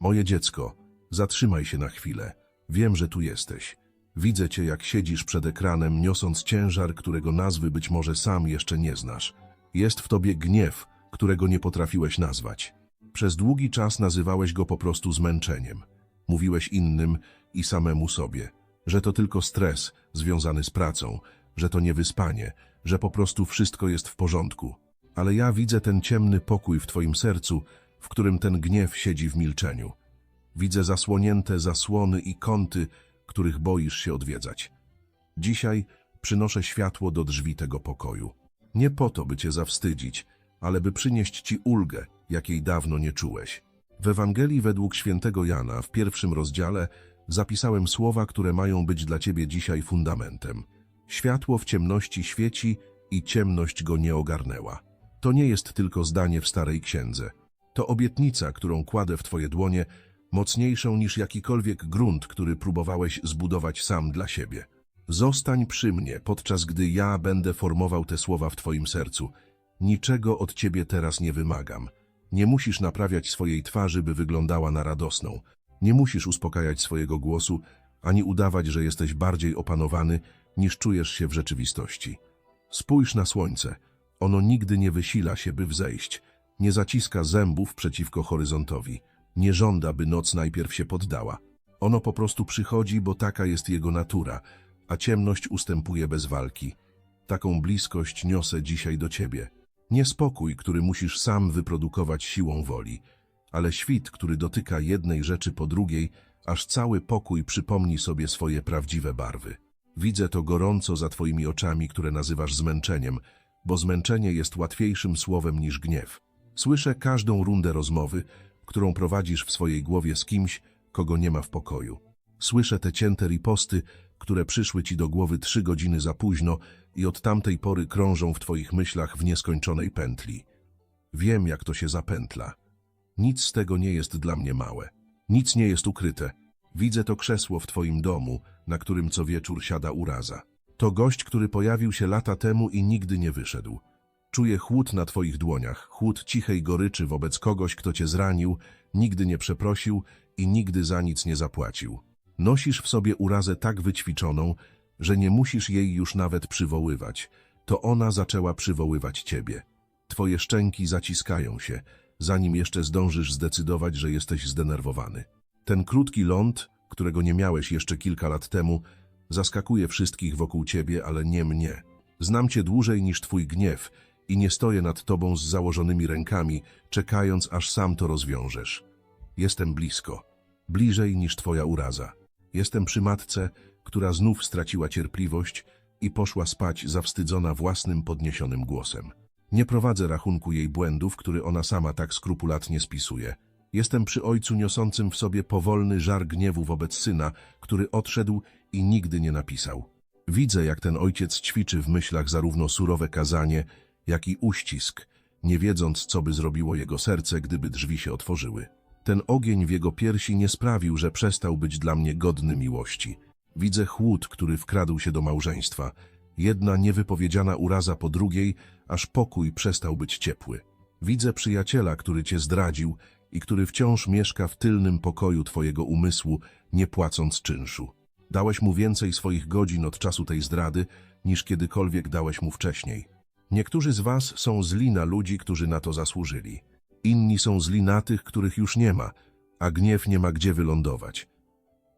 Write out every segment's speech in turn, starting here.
Moje dziecko, zatrzymaj się na chwilę. Wiem, że tu jesteś. Widzę cię, jak siedzisz przed ekranem, niosąc ciężar, którego nazwy być może sam jeszcze nie znasz. Jest w tobie gniew, którego nie potrafiłeś nazwać. Przez długi czas nazywałeś go po prostu zmęczeniem. Mówiłeś innym i samemu sobie, że to tylko stres związany z pracą, że to niewyspanie, że po prostu wszystko jest w porządku. Ale ja widzę ten ciemny pokój w twoim sercu, w którym ten gniew siedzi w milczeniu. Widzę zasłonięte zasłony i kąty, których boisz się odwiedzać. Dzisiaj przynoszę światło do drzwi tego pokoju. Nie po to, by cię zawstydzić, ale by przynieść ci ulgę, jakiej dawno nie czułeś. W Ewangelii według świętego Jana w 1 rozdziale zapisałem słowa, które mają być dla ciebie dzisiaj fundamentem. Światło w ciemności świeci i ciemność go nie ogarnęła. To nie jest tylko zdanie w Starej Księdze. To obietnica, którą kładę w twoje dłonie, mocniejszą niż jakikolwiek grunt, który próbowałeś zbudować sam dla siebie. Zostań przy mnie, podczas gdy ja będę formował te słowa w twoim sercu. Niczego od ciebie teraz nie wymagam. Nie musisz naprawiać swojej twarzy, by wyglądała na radosną. Nie musisz uspokajać swojego głosu, ani udawać, że jesteś bardziej opanowany, niż czujesz się w rzeczywistości. Spójrz na słońce. Ono nigdy nie wysila się, by wzejść. Nie zaciska zębów przeciwko horyzontowi. Nie żąda, by noc najpierw się poddała. Ono po prostu przychodzi, bo taka jest jego natura, a ciemność ustępuje bez walki. Taką bliskość niosę dzisiaj do ciebie. Nie spokój, który musisz sam wyprodukować siłą woli, ale świt, który dotyka jednej rzeczy po drugiej, aż cały pokój przypomni sobie swoje prawdziwe barwy. Widzę to gorąco za twoimi oczami, które nazywasz zmęczeniem, bo zmęczenie jest łatwiejszym słowem niż gniew. Słyszę każdą rundę rozmowy, którą prowadzisz w swojej głowie z kimś, kogo nie ma w pokoju. Słyszę te cięte riposty, które przyszły ci do głowy 3 godziny za późno i od tamtej pory krążą w twoich myślach w nieskończonej pętli. Wiem, jak to się zapętla. Nic z tego nie jest dla mnie małe. Nic nie jest ukryte. Widzę to krzesło w twoim domu, na którym co wieczór siada uraza. To gość, który pojawił się lata temu i nigdy nie wyszedł. Czuję chłód na twoich dłoniach, chłód cichej goryczy wobec kogoś, kto cię zranił, nigdy nie przeprosił i nigdy za nic nie zapłacił. Nosisz w sobie urazę tak wyćwiczoną, że nie musisz jej już nawet przywoływać. To ona zaczęła przywoływać ciebie. Twoje szczęki zaciskają się, zanim jeszcze zdążysz zdecydować, że jesteś zdenerwowany. Ten krótki ląd, którego nie miałeś jeszcze kilka lat temu, zaskakuje wszystkich wokół ciebie, ale nie mnie. Znam cię dłużej niż twój gniew i nie stoję nad tobą z założonymi rękami, czekając, aż sam to rozwiążesz. Jestem blisko, bliżej niż twoja uraza. Jestem przy matce, która znów straciła cierpliwość i poszła spać zawstydzona własnym podniesionym głosem. Nie prowadzę rachunku jej błędów, który ona sama tak skrupulatnie spisuje. Jestem przy ojcu niosącym w sobie powolny żar gniewu wobec syna, który odszedł i nigdy nie napisał. Widzę, jak ten ojciec ćwiczy w myślach zarówno surowe kazanie, jak i uścisk, nie wiedząc, co by zrobiło jego serce, gdyby drzwi się otworzyły. Ten ogień w jego piersi nie sprawił, że przestał być dla mnie godny miłości. Widzę chłód, który wkradł się do małżeństwa. Jedna niewypowiedziana uraza po drugiej, aż pokój przestał być ciepły. Widzę przyjaciela, który cię zdradził i który wciąż mieszka w tylnym pokoju twojego umysłu, nie płacąc czynszu. Dałeś mu więcej swoich godzin od czasu tej zdrady, niż kiedykolwiek dałeś mu wcześniej. Niektórzy z was są źli na ludzi, którzy na to zasłużyli. Inni są źli na tych, których już nie ma, a gniew nie ma gdzie wylądować.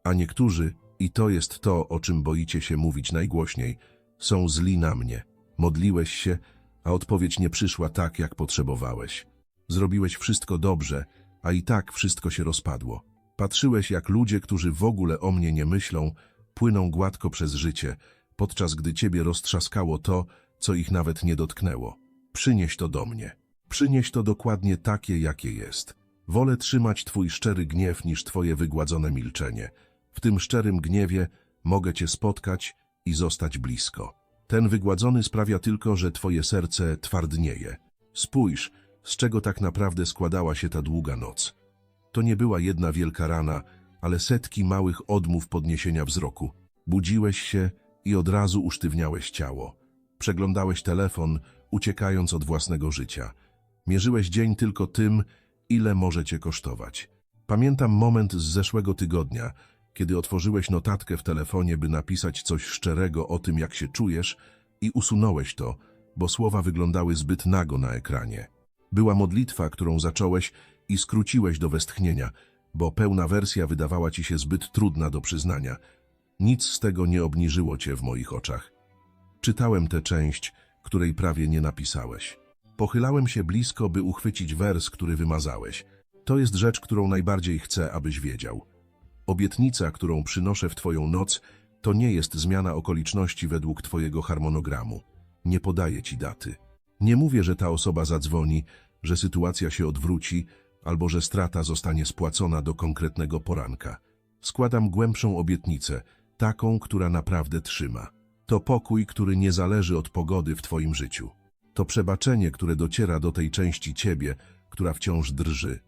A niektórzy, i to jest to, o czym boicie się mówić najgłośniej, są źli na mnie. Modliłeś się, a odpowiedź nie przyszła tak, jak potrzebowałeś. Zrobiłeś wszystko dobrze, a i tak wszystko się rozpadło. Patrzyłeś, jak ludzie, którzy w ogóle o mnie nie myślą, płyną gładko przez życie, podczas gdy ciebie roztrzaskało to, co ich nawet nie dotknęło. Przynieś to do mnie. Przynieś to dokładnie takie, jakie jest. Wolę trzymać twój szczery gniew niż twoje wygładzone milczenie. W tym szczerym gniewie mogę cię spotkać i zostać blisko. Ten wygładzony sprawia tylko, że twoje serce twardnieje. Spójrz, z czego tak naprawdę składała się ta długa noc. To nie była jedna wielka rana, ale setki małych odmów podniesienia wzroku. Budziłeś się i od razu usztywniałeś ciało. Przeglądałeś telefon, uciekając od własnego życia. Mierzyłeś dzień tylko tym, ile może cię kosztować. Pamiętam moment z zeszłego tygodnia, kiedy otworzyłeś notatkę w telefonie, by napisać coś szczerego o tym, jak się czujesz, i usunąłeś to, bo słowa wyglądały zbyt nago na ekranie. Była modlitwa, którą zacząłeś i skróciłeś do westchnienia, bo pełna wersja wydawała ci się zbyt trudna do przyznania. Nic z tego nie obniżyło cię w moich oczach. Czytałem tę część, której prawie nie napisałeś. Pochylałem się blisko, by uchwycić wers, który wymazałeś. To jest rzecz, którą najbardziej chcę, abyś wiedział. Obietnica, którą przynoszę w twoją noc, to nie jest zmiana okoliczności według twojego harmonogramu. Nie podaję ci daty. Nie mówię, że ta osoba zadzwoni, że sytuacja się odwróci, albo że strata zostanie spłacona do konkretnego poranka. Składam głębszą obietnicę, taką, która naprawdę trzyma. To pokój, który nie zależy od pogody w twoim życiu. To przebaczenie, które dociera do tej części ciebie, która wciąż drży.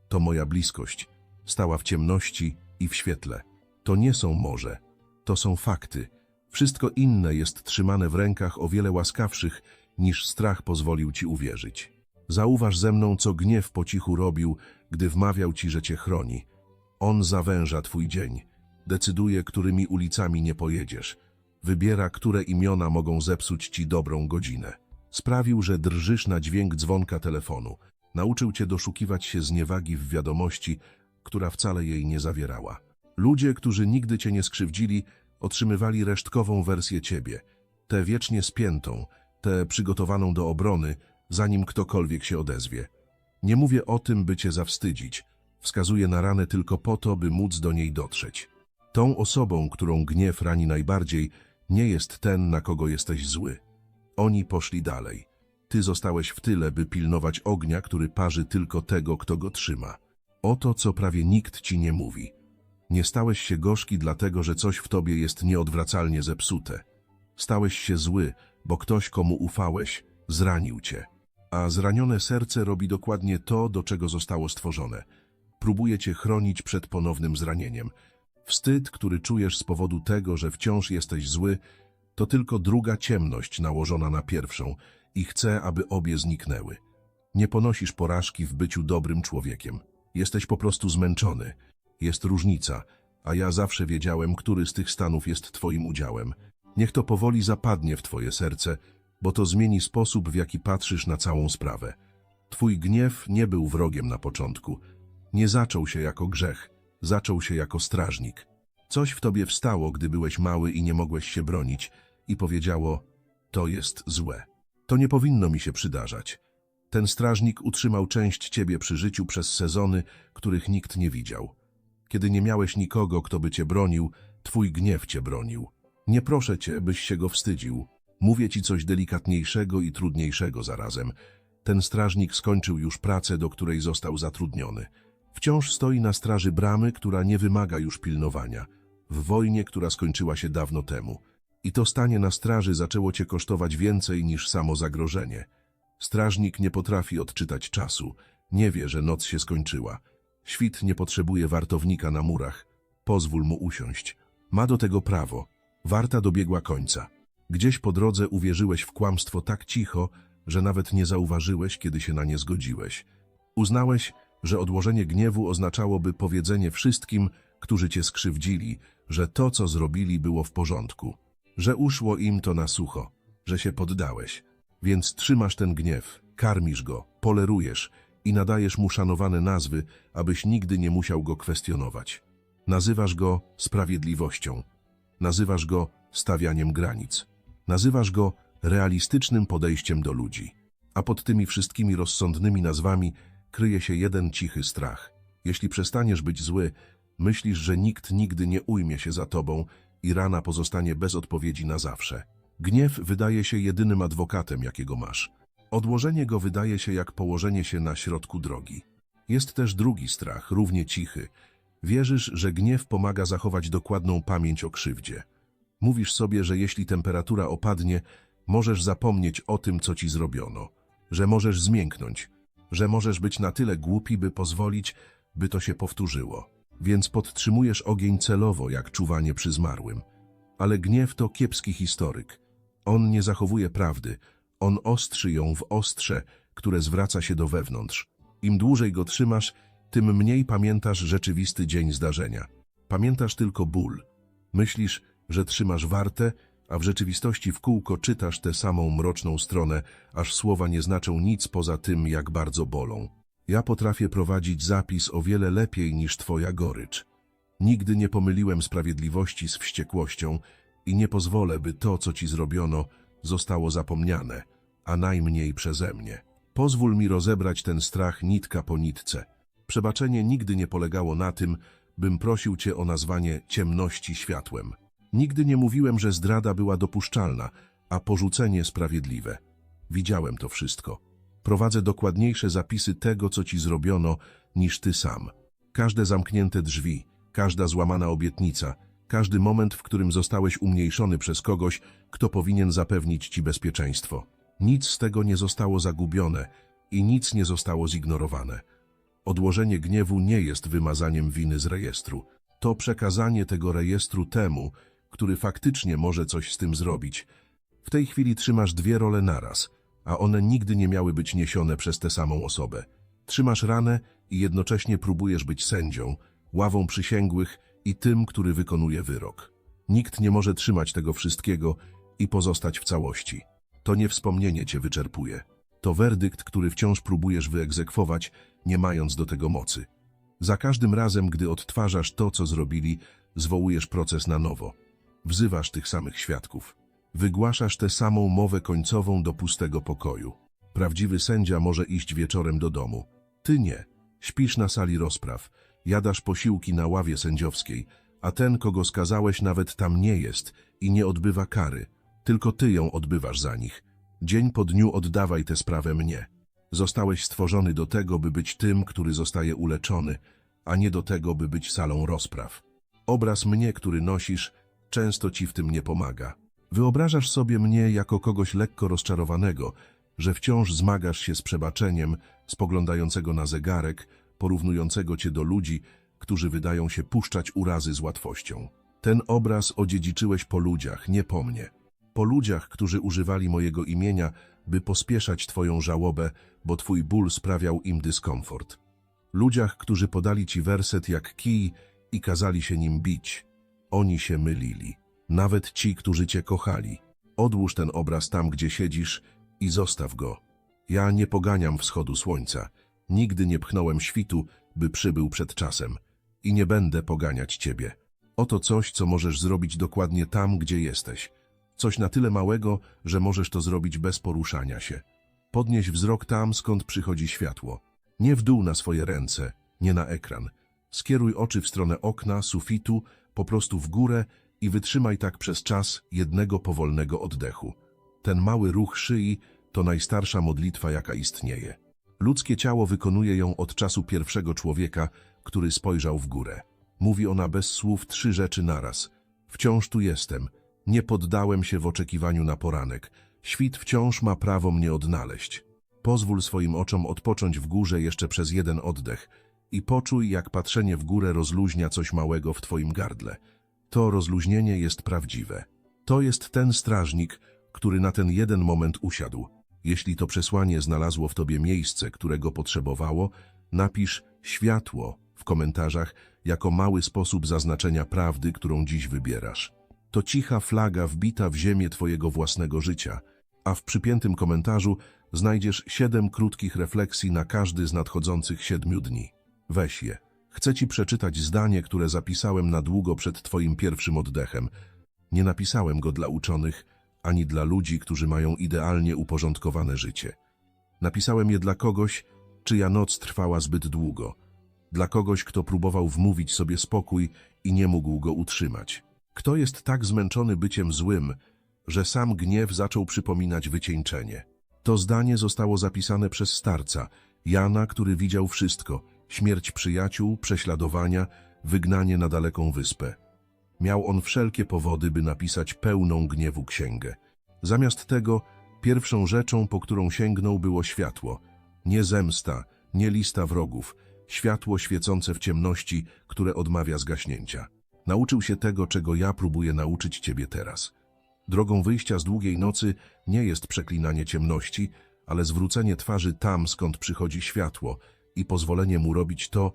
To moja bliskość, stała w ciemności i w świetle. To nie są morze, to są fakty. Wszystko inne jest trzymane w rękach o wiele łaskawszych, niż strach pozwolił ci uwierzyć. Zauważ ze mną, co gniew po cichu robił, gdy wmawiał ci, że cię chroni. On zawęża twój dzień, decyduje, którymi ulicami nie pojedziesz, wybiera, które imiona mogą zepsuć ci dobrą godzinę. Sprawił, że drżysz na dźwięk dzwonka telefonu. Nauczył cię doszukiwać się zniewagi w wiadomości, która wcale jej nie zawierała. Ludzie, którzy nigdy cię nie skrzywdzili, otrzymywali resztkową wersję ciebie, tę wiecznie spiętą, tę przygotowaną do obrony, zanim ktokolwiek się odezwie. Nie mówię o tym, by cię zawstydzić. Wskazuję na ranę tylko po to, by móc do niej dotrzeć. Tą osobą, którą gniew rani najbardziej, nie jest ten, na kogo jesteś zły. Oni poszli dalej. Ty zostałeś w tyle, by pilnować ognia, który parzy tylko tego, kto go trzyma. Oto, co prawie nikt ci nie mówi. Nie stałeś się gorzki dlatego, że coś w tobie jest nieodwracalnie zepsute. Stałeś się zły, bo ktoś, komu ufałeś, zranił cię. A zranione serce robi dokładnie to, do czego zostało stworzone. Próbuje cię chronić przed ponownym zranieniem. Wstyd, który czujesz z powodu tego, że wciąż jesteś zły, to tylko druga ciemność nałożona na pierwszą i chce, aby obie zniknęły. Nie ponosisz porażki w byciu dobrym człowiekiem. Jesteś po prostu zmęczony. Jest różnica, a ja zawsze wiedziałem, który z tych stanów jest twoim udziałem. Niech to powoli zapadnie w twoje serce, bo to zmieni sposób, w jaki patrzysz na całą sprawę. Twój gniew nie był wrogiem na początku. Nie zaczął się jako grzech, zaczął się jako strażnik. Coś w tobie wstało, gdy byłeś mały i nie mogłeś się bronić, i powiedziało: to jest złe. To nie powinno mi się przydarzać. Ten strażnik utrzymał część ciebie przy życiu przez sezony, których nikt nie widział. Kiedy nie miałeś nikogo, kto by cię bronił, twój gniew cię bronił. Nie proszę cię, byś się go wstydził. Mówię ci coś delikatniejszego i trudniejszego zarazem. Ten strażnik skończył już pracę, do której został zatrudniony. Wciąż stoi na straży bramy, która nie wymaga już pilnowania. W wojnie, która skończyła się dawno temu. I to stanie na straży zaczęło cię kosztować więcej niż samo zagrożenie. Strażnik nie potrafi odczytać czasu. Nie wie, że noc się skończyła. Świt nie potrzebuje wartownika na murach. Pozwól mu usiąść. Ma do tego prawo. Warta dobiegła końca. Gdzieś po drodze uwierzyłeś w kłamstwo tak cicho, że nawet nie zauważyłeś, kiedy się na nie zgodziłeś. Uznałeś, że odłożenie gniewu oznaczałoby powiedzenie wszystkim, którzy cię skrzywdzili, że to, co zrobili, było w porządku. Że uszło im to na sucho, że się poddałeś. Więc trzymasz ten gniew, karmisz go, polerujesz i nadajesz mu szanowane nazwy, abyś nigdy nie musiał go kwestionować. Nazywasz go sprawiedliwością. Nazywasz go stawianiem granic. Nazywasz go realistycznym podejściem do ludzi. A pod tymi wszystkimi rozsądnymi nazwami kryje się jeden cichy strach. Jeśli przestaniesz być zły, myślisz, że nikt nigdy nie ujmie się za tobą i rana pozostanie bez odpowiedzi na zawsze. Gniew wydaje się jedynym adwokatem, jakiego masz. Odłożenie go wydaje się jak położenie się na środku drogi. Jest też drugi strach, równie cichy. Wierzysz, że gniew pomaga zachować dokładną pamięć o krzywdzie. Mówisz sobie, że jeśli temperatura opadnie, możesz zapomnieć o tym, co ci zrobiono. Że możesz zmięknąć. Że możesz być na tyle głupi, by pozwolić, by to się powtórzyło. Więc podtrzymujesz ogień celowo, jak czuwanie przy zmarłym. Ale gniew to kiepski historyk. On nie zachowuje prawdy. On ostrzy ją w ostrze, które zwraca się do wewnątrz. Im dłużej go trzymasz, tym mniej pamiętasz rzeczywisty dzień zdarzenia. Pamiętasz tylko ból. Myślisz, że trzymasz wartę, a w rzeczywistości w kółko czytasz tę samą mroczną stronę, aż słowa nie znaczą nic poza tym, jak bardzo bolą. Ja potrafię prowadzić zapis o wiele lepiej niż twoja gorycz. Nigdy nie pomyliłem sprawiedliwości z wściekłością i nie pozwolę, by to, co ci zrobiono, zostało zapomniane, a najmniej przeze mnie. Pozwól mi rozebrać ten strach nitka po nitce. Przebaczenie nigdy nie polegało na tym, bym prosił cię o nazwanie ciemności światłem. Nigdy nie mówiłem, że zdrada była dopuszczalna, a porzucenie sprawiedliwe. Widziałem to wszystko. Prowadzę dokładniejsze zapisy tego, co ci zrobiono, niż ty sam. Każde zamknięte drzwi, każda złamana obietnica, każdy moment, w którym zostałeś umniejszony przez kogoś, kto powinien zapewnić ci bezpieczeństwo. Nic z tego nie zostało zagubione i nic nie zostało zignorowane. Odłożenie gniewu nie jest wymazaniem winy z rejestru. To przekazanie tego rejestru temu, który faktycznie może coś z tym zrobić. W tej chwili trzymasz dwie role naraz, a one nigdy nie miały być niesione przez tę samą osobę. Trzymasz ranę i jednocześnie próbujesz być sędzią, ławą przysięgłych i tym, który wykonuje wyrok. Nikt nie może trzymać tego wszystkiego i pozostać w całości. To nie wspomnienie cię wyczerpuje. To werdykt, który wciąż próbujesz wyegzekwować, nie mając do tego mocy. Za każdym razem, gdy odtwarzasz to, co zrobili, zwołujesz proces na nowo. Wzywasz tych samych świadków. Wygłaszasz tę samą mowę końcową do pustego pokoju. Prawdziwy sędzia może iść wieczorem do domu. Ty nie. Śpisz na sali rozpraw, jadasz posiłki na ławie sędziowskiej, a ten, kogo skazałeś, nawet tam nie jest i nie odbywa kary. Tylko ty ją odbywasz za nich. Dzień po dniu oddawaj tę sprawę mnie. Zostałeś stworzony do tego, by być tym, który zostaje uleczony, a nie do tego, by być salą rozpraw. Obraz mnie, który nosisz, często ci w tym nie pomaga. Wyobrażasz sobie mnie jako kogoś lekko rozczarowanego, że wciąż zmagasz się z przebaczeniem, spoglądającego na zegarek, porównującego cię do ludzi, którzy wydają się puszczać urazy z łatwością. Ten obraz odziedziczyłeś po ludziach, nie po mnie. Po ludziach, którzy używali mojego imienia, by pospieszać twoją żałobę, bo twój ból sprawiał im dyskomfort. Ludziach, którzy podali ci werset jak kij i kazali się nim bić. Oni się mylili. Nawet ci, którzy cię kochali. Odłóż ten obraz tam, gdzie siedzisz i zostaw go. Ja nie poganiam wschodu słońca. Nigdy nie pchnąłem świtu, by przybył przed czasem. I nie będę poganiać ciebie. Oto coś, co możesz zrobić dokładnie tam, gdzie jesteś. Coś na tyle małego, że możesz to zrobić bez poruszania się. Podnieś wzrok tam, skąd przychodzi światło. Nie w dół na swoje ręce, nie na ekran. Skieruj oczy w stronę okna, sufitu, po prostu w górę i wytrzymaj tak przez czas jednego powolnego oddechu. Ten mały ruch szyi to najstarsza modlitwa, jaka istnieje. Ludzkie ciało wykonuje ją od czasu pierwszego człowieka, który spojrzał w górę. Mówi ona bez słów 3 rzeczy naraz. Wciąż tu jestem. Nie poddałem się w oczekiwaniu na poranek. Świt wciąż ma prawo mnie odnaleźć. Pozwól swoim oczom odpocząć w górze jeszcze przez jeden oddech i poczuj, jak patrzenie w górę rozluźnia coś małego w twoim gardle. To rozluźnienie jest prawdziwe. To jest ten strażnik, który na ten jeden moment usiadł. Jeśli to przesłanie znalazło w tobie miejsce, którego potrzebowało, napisz światło w komentarzach jako mały sposób zaznaczenia prawdy, którą dziś wybierasz. To cicha flaga wbita w ziemię twojego własnego życia, a w przypiętym komentarzu znajdziesz 7 krótkich refleksji na każdy z nadchodzących 7 dni. Weź je. Chcę ci przeczytać zdanie, które zapisałem na długo przed twoim pierwszym oddechem. Nie napisałem go dla uczonych, ani dla ludzi, którzy mają idealnie uporządkowane życie. Napisałem je dla kogoś, czyja noc trwała zbyt długo. Dla kogoś, kto próbował wmówić sobie spokój i nie mógł go utrzymać. Kto jest tak zmęczony byciem złym, że sam gniew zaczął przypominać wycieńczenie. To zdanie zostało zapisane przez starca, Jana, który widział wszystko: śmierć przyjaciół, prześladowania, wygnanie na daleką wyspę. Miał on wszelkie powody, by napisać pełną gniewu księgę. Zamiast tego, pierwszą rzeczą, po którą sięgnął, było światło. Nie zemsta, nie lista wrogów. Światło świecące w ciemności, które odmawia zgaśnięcia. Nauczył się tego, czego ja próbuję nauczyć ciebie teraz. Drogą wyjścia z długiej nocy nie jest przeklinanie ciemności, ale zwrócenie twarzy tam, skąd przychodzi światło i pozwolenie mu robić to,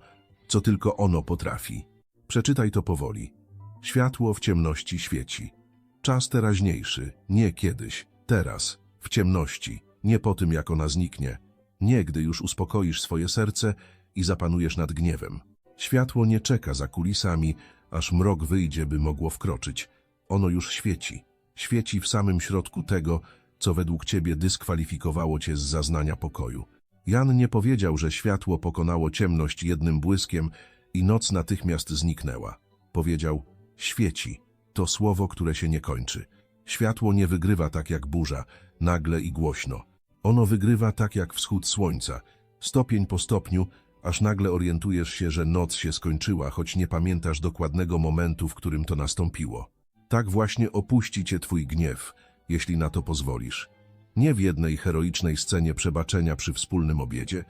co tylko ono potrafi. Przeczytaj to powoli. Światło w ciemności świeci. Czas teraźniejszy, nie kiedyś, teraz, w ciemności, nie po tym, jak ona zniknie, nie gdy już uspokoisz swoje serce i zapanujesz nad gniewem. Światło nie czeka za kulisami, aż mrok wyjdzie, by mogło wkroczyć. Ono już świeci. Świeci w samym środku tego, co według ciebie dyskwalifikowało cię z zaznania pokoju. Jan nie powiedział, że światło pokonało ciemność jednym błyskiem i noc natychmiast zniknęła. Powiedział: świeci. To słowo, które się nie kończy. Światło nie wygrywa tak jak burza, nagle i głośno. Ono wygrywa tak jak wschód słońca, stopień po stopniu, aż nagle orientujesz się, że noc się skończyła, choć nie pamiętasz dokładnego momentu, w którym to nastąpiło. Tak właśnie opuści cię twój gniew, jeśli na to pozwolisz. Nie w jednej heroicznej scenie przebaczenia przy wspólnym obiedzie.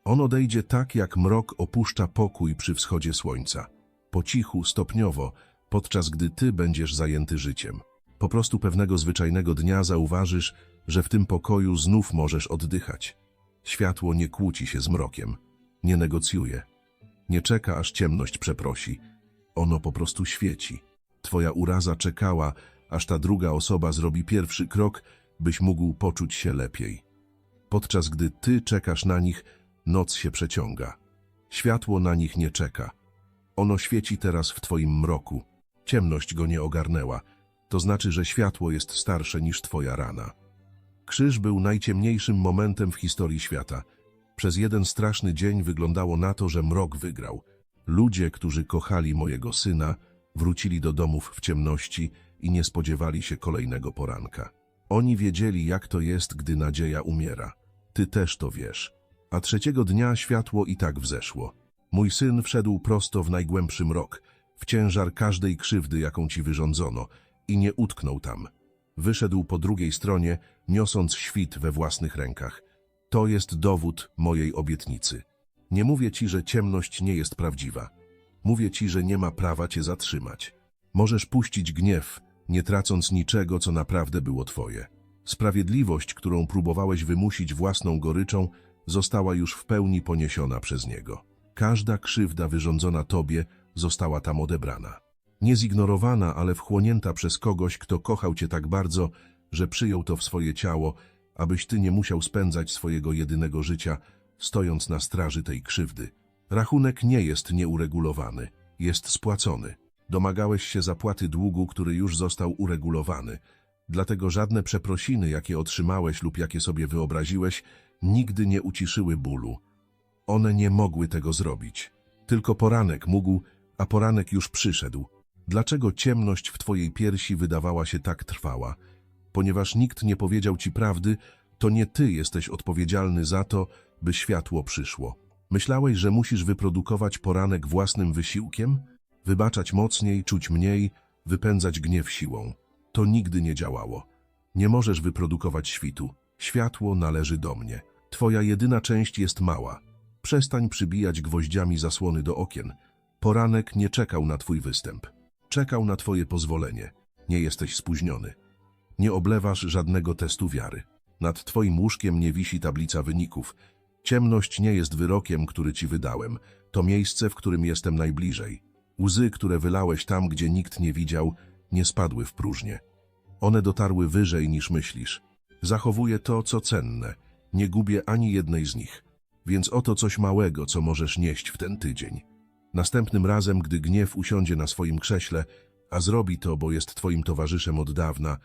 On odejdzie tak, jak mrok opuszcza pokój przy wschodzie słońca. Po cichu, stopniowo, podczas gdy ty będziesz zajęty życiem. Po prostu pewnego zwyczajnego dnia zauważysz, że w tym pokoju znów możesz oddychać. Światło nie kłóci się z mrokiem, nie negocjuje, nie czeka, aż ciemność przeprosi. Ono po prostu świeci. Twoja uraza czekała, aż ta druga osoba zrobi pierwszy krok, byś mógł poczuć się lepiej. Podczas gdy ty czekasz na nich, noc się przeciąga. Światło na nich nie czeka. Ono świeci teraz w twoim mroku. Ciemność go nie ogarnęła. To znaczy, że światło jest starsze niż twoja rana. Krzyż był najciemniejszym momentem w historii świata. Przez jeden straszny dzień wyglądało na to, że mrok wygrał. Ludzie, którzy kochali mojego syna, wrócili do domów w ciemności i nie spodziewali się kolejnego poranka. Oni wiedzieli, jak to jest, gdy nadzieja umiera. Ty też to wiesz. A trzeciego dnia światło i tak wzeszło. Mój syn wszedł prosto w najgłębszy mrok, w ciężar każdej krzywdy, jaką ci wyrządzono, i nie utknął tam. Wyszedł po drugiej stronie, niosąc świt we własnych rękach. To jest dowód mojej obietnicy. Nie mówię ci, że ciemność nie jest prawdziwa. Mówię ci, że nie ma prawa cię zatrzymać. Możesz puścić gniew, nie tracąc niczego, co naprawdę było twoje. Sprawiedliwość, którą próbowałeś wymusić własną goryczą, została już w pełni poniesiona przez niego. Każda krzywda wyrządzona tobie została tam odebrana. Nie zignorowana, ale wchłonięta przez kogoś, kto kochał cię tak bardzo, że przyjął to w swoje ciało, abyś ty nie musiał spędzać swojego jedynego życia, stojąc na straży tej krzywdy. Rachunek nie jest nieuregulowany, jest spłacony. Domagałeś się zapłaty długu, który już został uregulowany. Dlatego żadne przeprosiny, jakie otrzymałeś lub jakie sobie wyobraziłeś, nigdy nie uciszyły bólu. One nie mogły tego zrobić. Tylko poranek mógł, a poranek już przyszedł. Dlaczego ciemność w twojej piersi wydawała się tak trwała? Ponieważ nikt nie powiedział ci prawdy, to nie ty jesteś odpowiedzialny za to, by światło przyszło. Myślałeś, że musisz wyprodukować poranek własnym wysiłkiem? Wybaczać mocniej, czuć mniej, wypędzać gniew siłą. To nigdy nie działało. Nie możesz wyprodukować świtu. Światło należy do mnie. Twoja jedyna część jest mała. Przestań przybijać gwoździami zasłony do okien. Poranek nie czekał na twój występ. Czekał na twoje pozwolenie. Nie jesteś spóźniony. Nie oblewasz żadnego testu wiary. Nad twoim łóżkiem nie wisi tablica wyników. Ciemność nie jest wyrokiem, który ci wydałem. To miejsce, w którym jestem najbliżej. Łzy, które wylałeś tam, gdzie nikt nie widział, nie spadły w próżnię. One dotarły wyżej niż myślisz. Zachowuję to, co cenne. Nie gubię ani jednej z nich. Więc oto coś małego, co możesz nieść w ten tydzień. Następnym razem, gdy gniew usiądzie na swoim krześle, a zrobi to, bo jest twoim towarzyszem od dawna,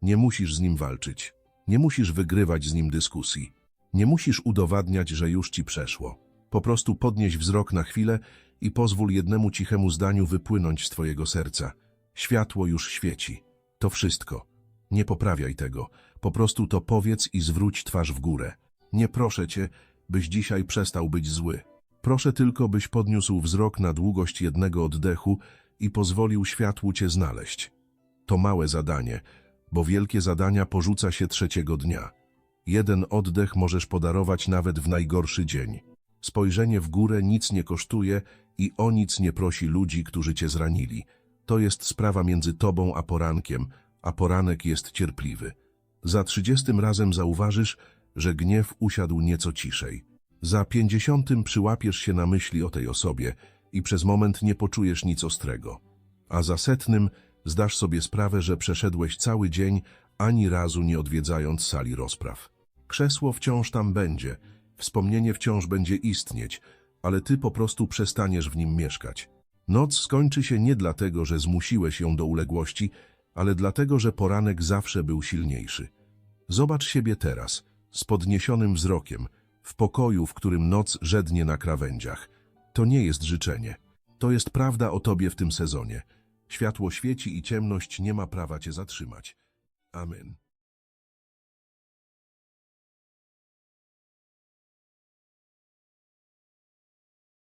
nie musisz z nim walczyć. Nie musisz wygrywać z nim dyskusji. Nie musisz udowadniać, że już ci przeszło. Po prostu podnieś wzrok na chwilę i pozwól jednemu cichemu zdaniu wypłynąć z twojego serca. Światło już świeci. To wszystko. Nie poprawiaj tego. Po prostu to powiedz i zwróć twarz w górę. Nie proszę cię, byś dzisiaj przestał być zły. Proszę tylko, byś podniósł wzrok na długość jednego oddechu i pozwolił światłu cię znaleźć. To małe zadanie, bo wielkie zadania porzuca się trzeciego dnia. Jeden oddech możesz podarować nawet w najgorszy dzień. Spojrzenie w górę nic nie kosztuje i o nic nie prosi ludzi, którzy cię zranili. To jest sprawa między tobą a poranek jest cierpliwy. Za 30 razem zauważysz, że gniew usiadł nieco ciszej. Za 50 przyłapiesz się na myśli o tej osobie i przez moment nie poczujesz nic ostrego. A za 100 zdasz sobie sprawę, że przeszedłeś cały dzień, ani razu nie odwiedzając sali rozpraw. Krzesło wciąż tam będzie, wspomnienie wciąż będzie istnieć, ale ty po prostu przestaniesz w nim mieszkać. Noc skończy się nie dlatego, że zmusiłeś ją do uległości, ale dlatego, że poranek zawsze był silniejszy. Zobacz siebie teraz, z podniesionym wzrokiem, w pokoju, w którym noc żednie na krawędziach. To nie jest życzenie. To jest prawda o tobie w tym sezonie. Światło świeci i ciemność nie ma prawa cię zatrzymać. Amen.